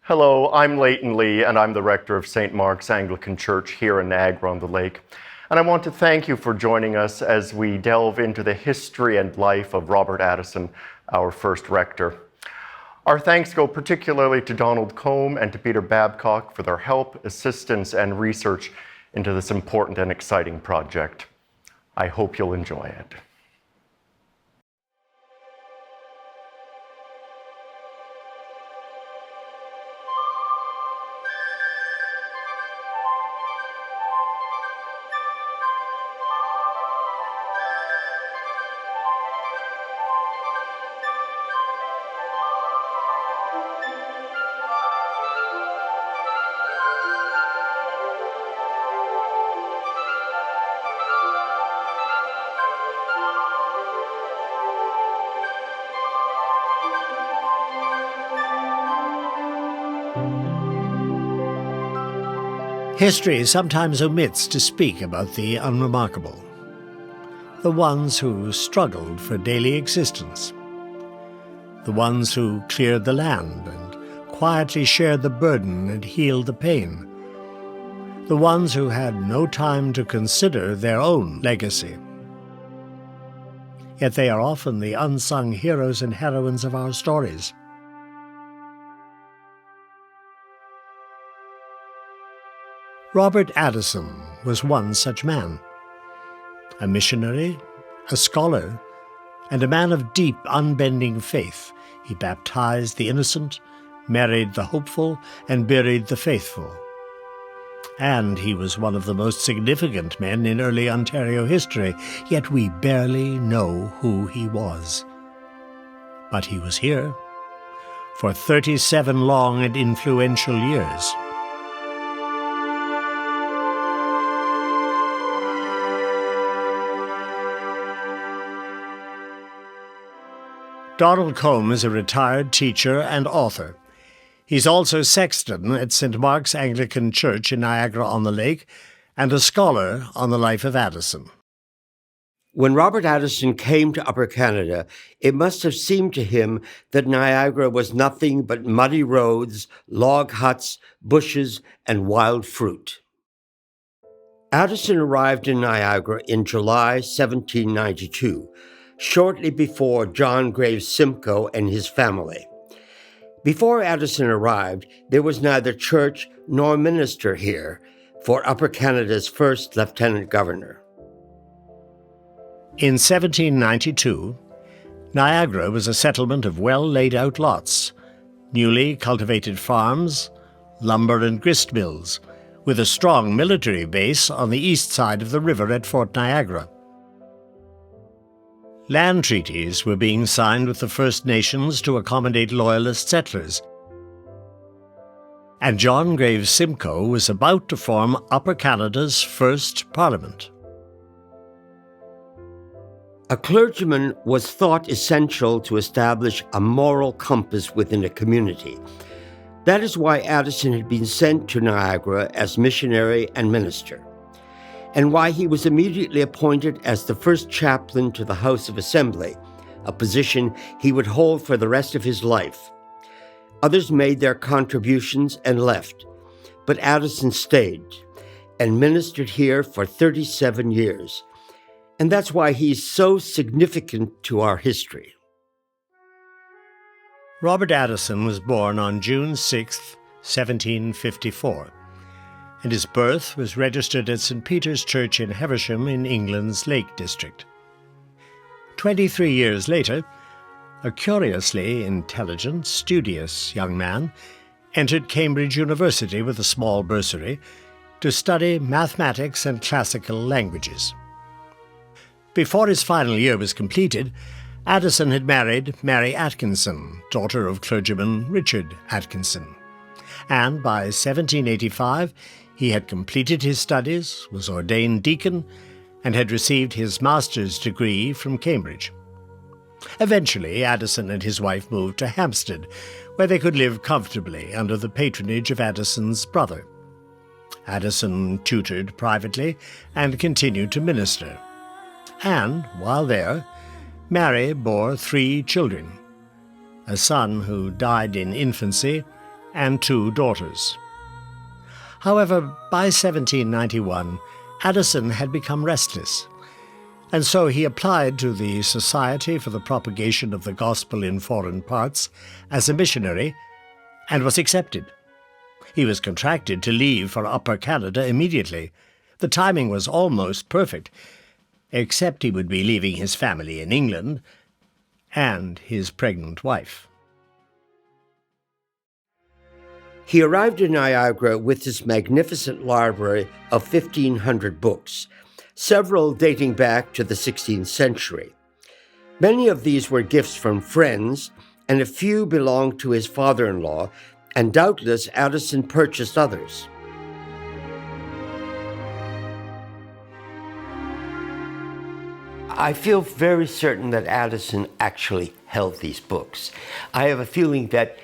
Hello, I'm Leighton Lee, and I'm the rector of St. Mark's Anglican Church here in Niagara-On-The-Lake. And I want to thank you for joining us as we delve into the history and life of Robert Addison, our first rector. Our thanks go particularly to Donald Combe and to Peter Babcock for their help, assistance, and research into this important and exciting project. I hope you'll enjoy it. History sometimes omits to speak about the unremarkable, the ones who struggled for daily existence, the ones who cleared the land and quietly shared the burden and healed the pain, the ones who had no time to consider their own legacy. Yet they are often the unsung heroes and heroines of our stories. Robert Addison was one such man. A missionary, a scholar, and a man of deep, unbending faith, he baptized the innocent, married the hopeful, and buried the faithful. And he was one of the most significant men in early Ontario history, yet we barely know who he was. But he was here for 37 long and influential years. Donald Combe is a retired teacher and author. He's also sexton at St. Mark's Anglican Church in Niagara-on-the-Lake and a scholar on the life of Addison. When Robert Addison came to Upper Canada, it must have seemed to him that Niagara was nothing but muddy roads, log huts, bushes, and wild fruit. Addison arrived in Niagara in July 1792, shortly before John Graves Simcoe and his family. Before Addison arrived, there was neither church nor minister here for Upper Canada's first lieutenant governor. In 1792, Niagara was a settlement of well-laid-out lots, newly cultivated farms, lumber and grist mills, with a strong military base on the east side of the river at Fort Niagara. Land treaties were being signed with the First Nations to accommodate Loyalist settlers. And John Graves Simcoe was about to form Upper Canada's first parliament. A clergyman was thought essential to establish a moral compass within a community. That is why Addison had been sent to Niagara as missionary and minister, and why he was immediately appointed as the first chaplain to the House of Assembly, a position he would hold for the rest of his life. Others made their contributions and left, but Addison stayed and ministered here for 37 years. And that's why he's so significant to our history. Robert Addison was born on June 6, 1754. And his birth was registered at St. Peter's Church in Heversham in England's Lake District. 23 years later, a curiously intelligent, studious young man entered Cambridge University with a small bursary to study mathematics and classical languages. Before his final year was completed, Addison had married Mary Atkinson, daughter of clergyman Richard Atkinson. And by 1785, he had completed his studies, was ordained deacon, and had received his master's degree from Cambridge. Eventually, Addison and his wife moved to Hampstead, where they could live comfortably under the patronage of Addison's brother. Addison tutored privately and continued to minister. And, while there, Mary bore 3 children, a son who died in infancy, and 2 daughters. However, by 1791, Addison had become restless, and so he applied to the Society for the Propagation of the Gospel in Foreign Parts as a missionary and was accepted. He was contracted to leave for Upper Canada immediately. The timing was almost perfect, except he would be leaving his family in England and his pregnant wife. He arrived in Niagara with this magnificent library of 1,500 books, several dating back to the 16th century. Many of these were gifts from friends, and a few belonged to his father-in-law, and doubtless Addison purchased others. I feel very certain that Addison actually held these books. I have a feeling that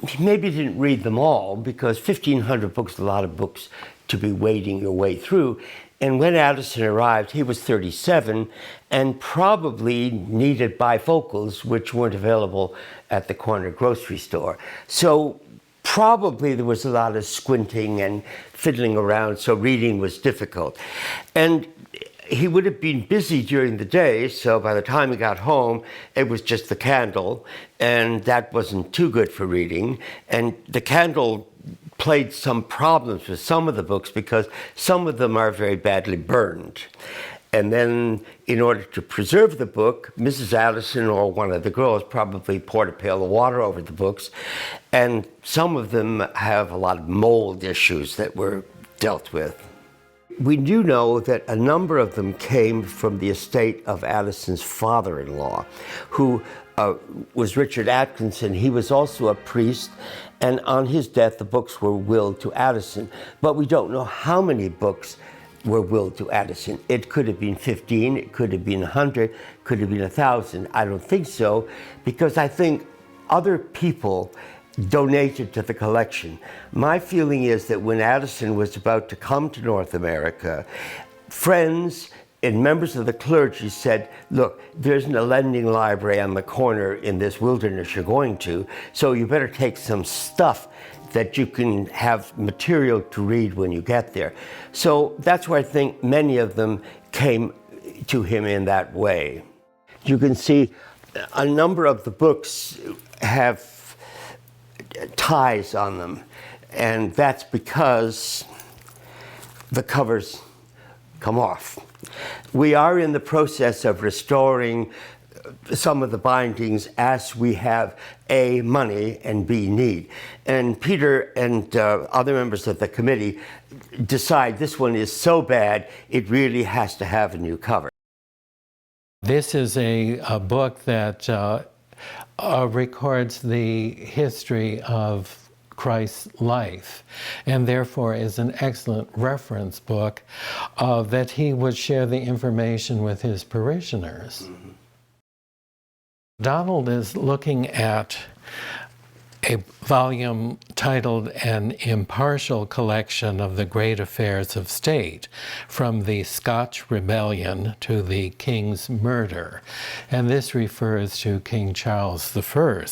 he maybe didn't read them all, because 1,500 books is a lot of books to be wading your way through. And when Addison arrived, he was 37 and probably needed bifocals, which weren't available at the corner grocery store. So probably there was a lot of squinting and fiddling around, so reading was difficult. And he would have been busy during the day, so by the time he got home, it was just the candle, and that wasn't too good for reading. And the candle played some problems with some of the books, because some of them are very badly burned. And then, in order to preserve the book, Mrs. Addison or one of the girls probably poured a pail of water over the books, and some of them have a lot of mold issues that were dealt with. We do know that a number of them came from the estate of Addison's father-in-law, who was Richard Atkinson. He was also a priest, and on his death, the books were willed to Addison. But we don't know how many books were willed to Addison. It could have been 15, it could have been 100, could have been 1,000. I don't think so, because I think other people donated to the collection. My feeling is that when Addison was about to come to North America, friends and members of the clergy said, look, there isn't a lending library on the corner in this wilderness you're going to, so you better take some stuff that you can have material to read when you get there. So that's where I think many of them came to him in that way. You can see a number of the books have ties on them, and that's because the covers come off. We are in the process of restoring some of the bindings as we have A, money, and B, need. And Peter and other members of the committee decide this one is so bad it really has to have a new cover. This is a book that records the history of Christ's life, and therefore is an excellent reference book that he would share the information with his parishioners. Mm-hmm. Donald is looking at a volume titled An Impartial Collection of the Great Affairs of State, from the Scotch Rebellion to the King's Murder, and this refers to King Charles I.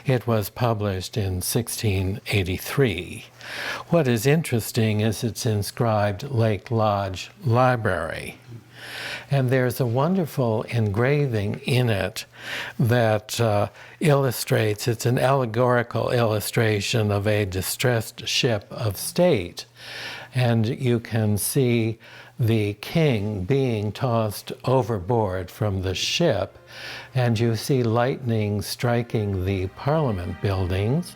It was published in 1683. What is interesting is it's inscribed Lake Lodge Library. And there's a wonderful engraving in it that illustrates, it's an allegorical illustration of a distressed ship of state. And you can see the king being tossed overboard from the ship, and you see lightning striking the Parliament buildings,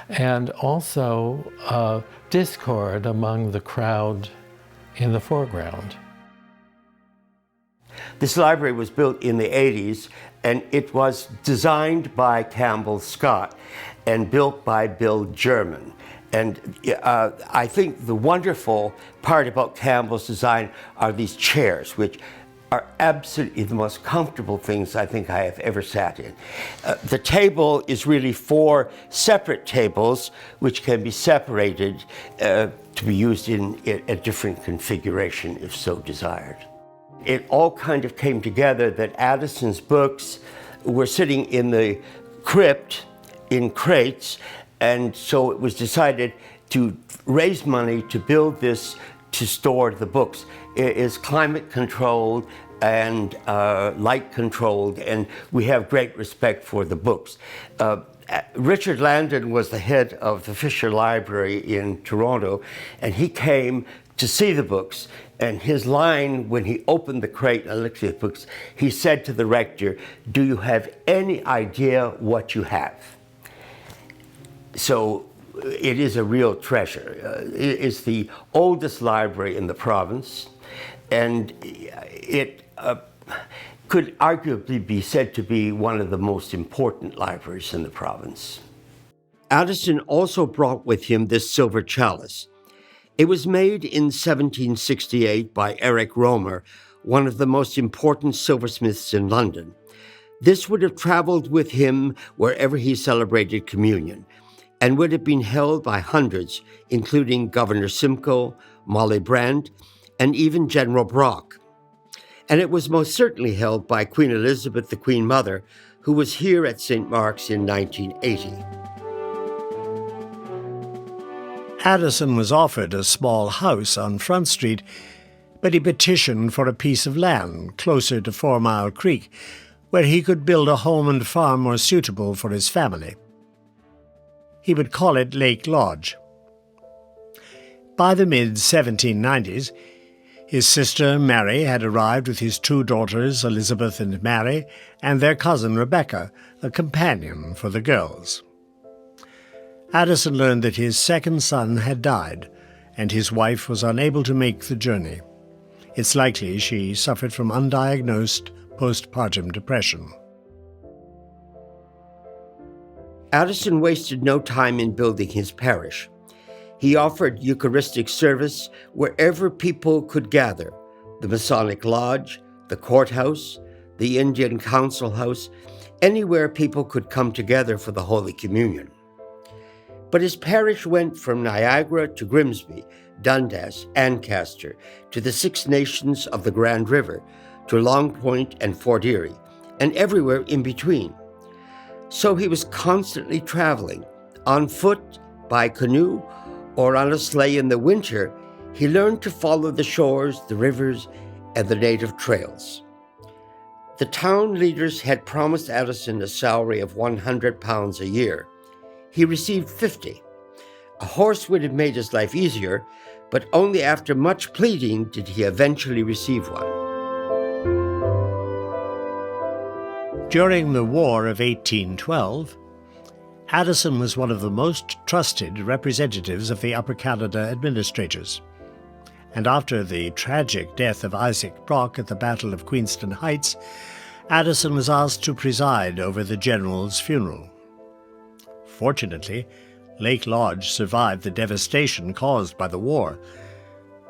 and also discord among the crowd in the foreground. This library was built in the 80s, and it was designed by Campbell Scott and built by Bill German. And I think the wonderful part about Campbell's design are these chairs, which are absolutely the most comfortable things I think I have ever sat in. The table is really 4 separate tables, which can be separated to be used in a different configuration if so desired. It all kind of came together that Addison's books were sitting in the crypt in crates, And so it was decided to raise money to build this, to store the books. It is climate controlled and light controlled, and we have great respect for the books. Richard Landon was the head of the Fisher Library in Toronto, and he came to see the books. And his line, when he opened the crate and looked at the books, he said to the rector, "Do you have any idea what you have?" So it is a real treasure. It's the oldest library in the province, and it could arguably be said to be one of the most important libraries in the province. Addison also brought with him this silver chalice. It was made in 1768 by Eric Romer, one of the most important silversmiths in London. This would have traveled with him wherever he celebrated communion, and would have been held by hundreds, including Governor Simcoe, Molly Brant, and even General Brock. And it was most certainly held by Queen Elizabeth, the Queen Mother, who was here at St. Mark's in 1980. Addison was offered a small house on Front Street, but he petitioned for a piece of land closer to 4 Mile Creek, where he could build a home and farm more suitable for his family. He would call it Lake Lodge. By the mid-1790s, his sister Mary had arrived with his 2 daughters, Elizabeth and Mary, and their cousin Rebecca, a companion for the girls. Addison learned that his second son had died, and his wife was unable to make the journey. It's likely she suffered from undiagnosed postpartum depression. Addison wasted no time in building his parish. He offered Eucharistic service wherever people could gather: the Masonic Lodge, the courthouse, the Indian Council House, anywhere people could come together for the Holy Communion. But his parish went from Niagara to Grimsby, Dundas, Ancaster, to the Six Nations of the Grand River, to Long Point and Fort Erie, and everywhere in between. So he was constantly traveling, on foot, by canoe, or on a sleigh in the winter. He learned to follow the shores, the rivers, and the native trails. The town leaders had promised Addison a salary of £100 a year. He received 50. A horse would have made his life easier, but only after much pleading did he eventually receive one. During the War of 1812, Addison was one of the most trusted representatives of the Upper Canada administrators. And after the tragic death of Isaac Brock at the Battle of Queenston Heights, Addison was asked to preside over the general's funeral. Fortunately, Lake Lodge survived the devastation caused by the war.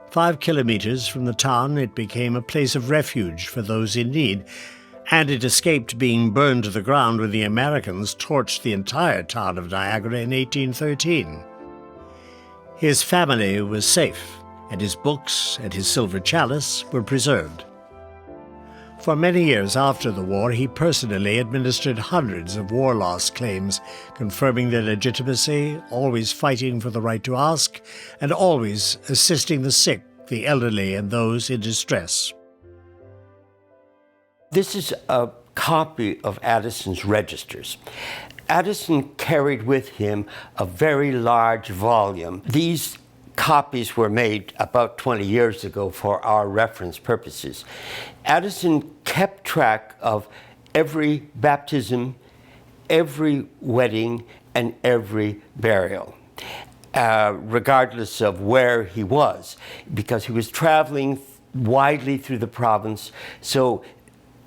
5 kilometers from the town, it became a place of refuge for those in need, and it escaped being burned to the ground when the Americans torched the entire town of Niagara in 1813. His family was safe, and his books and his silver chalice were preserved. For many years after the war, he personally administered hundreds of war loss claims, confirming their legitimacy, always fighting for the right to ask, and always assisting the sick, the elderly, and those in distress. This is a copy of Addison's registers. Addison carried with him a very large volume. These copies were made about 20 years ago for our reference purposes. Addison kept track of every baptism, every wedding, and every burial, regardless of where he was, because he was traveling widely through the province. So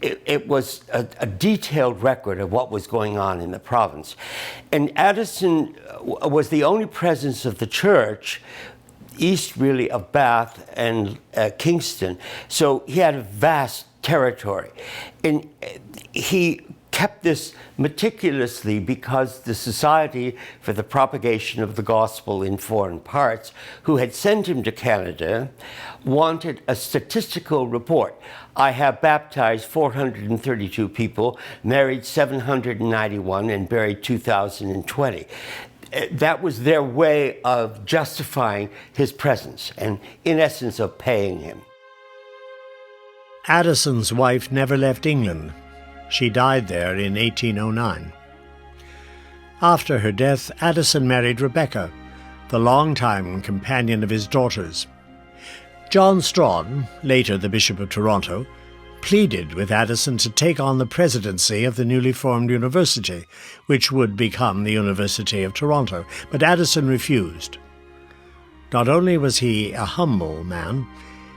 it was a detailed record of what was going on in the province. And Addison was the only presence of the church east, really, of Bath and Kingston. So he had a vast territory. And he kept this meticulously because the Society for the Propagation of the Gospel in Foreign Parts, who had sent him to Canada, wanted a statistical report. I have baptized 432 people, married 791, and buried 2,020. that was their way of justifying his presence and, in essence, of paying him. Addison's wife never left England. She died there in 1809. After her death, Addison married Rebecca, the longtime companion of his daughters. John Strawn, later the Bishop of Toronto, pleaded with Addison to take on the presidency of the newly formed university, which would become the University of Toronto, but Addison refused. Not only was he a humble man,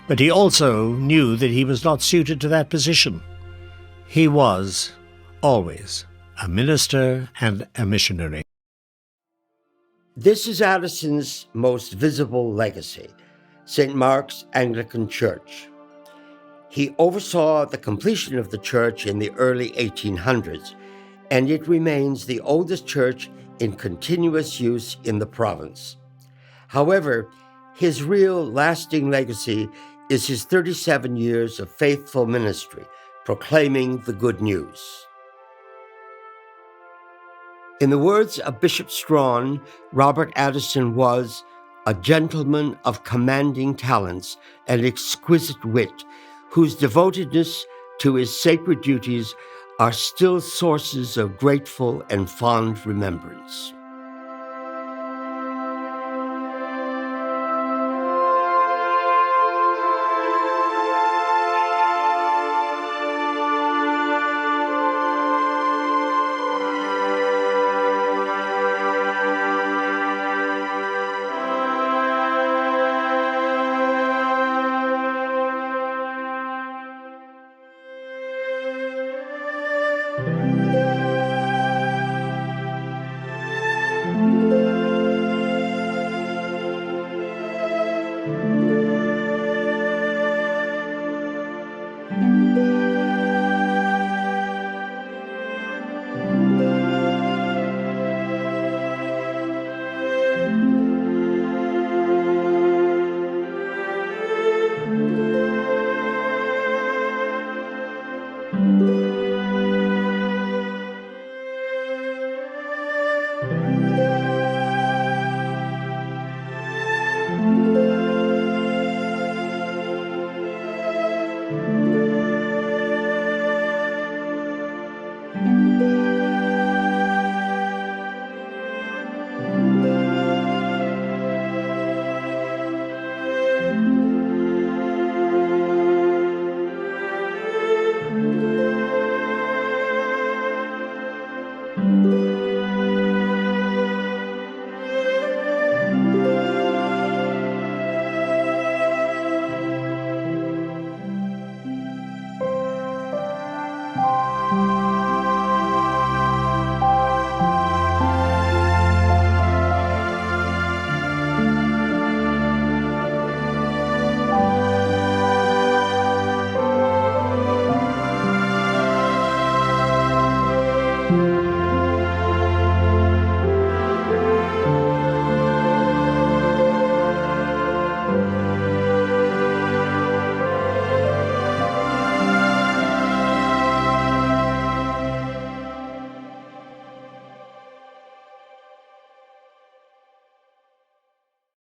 but he also knew that he was not suited to that position. He was, always, a minister and a missionary. This is Addison's most visible legacy, St. Mark's Anglican Church. He oversaw the completion of the church in the early 1800s, and it remains the oldest church in continuous use in the province. However, his real lasting legacy is his 37 years of faithful ministry, proclaiming the good news. In the words of Bishop Strawn, Robert Addison was a gentleman of commanding talents and exquisite wit, whose devotedness to his sacred duties are still sources of grateful and fond remembrance.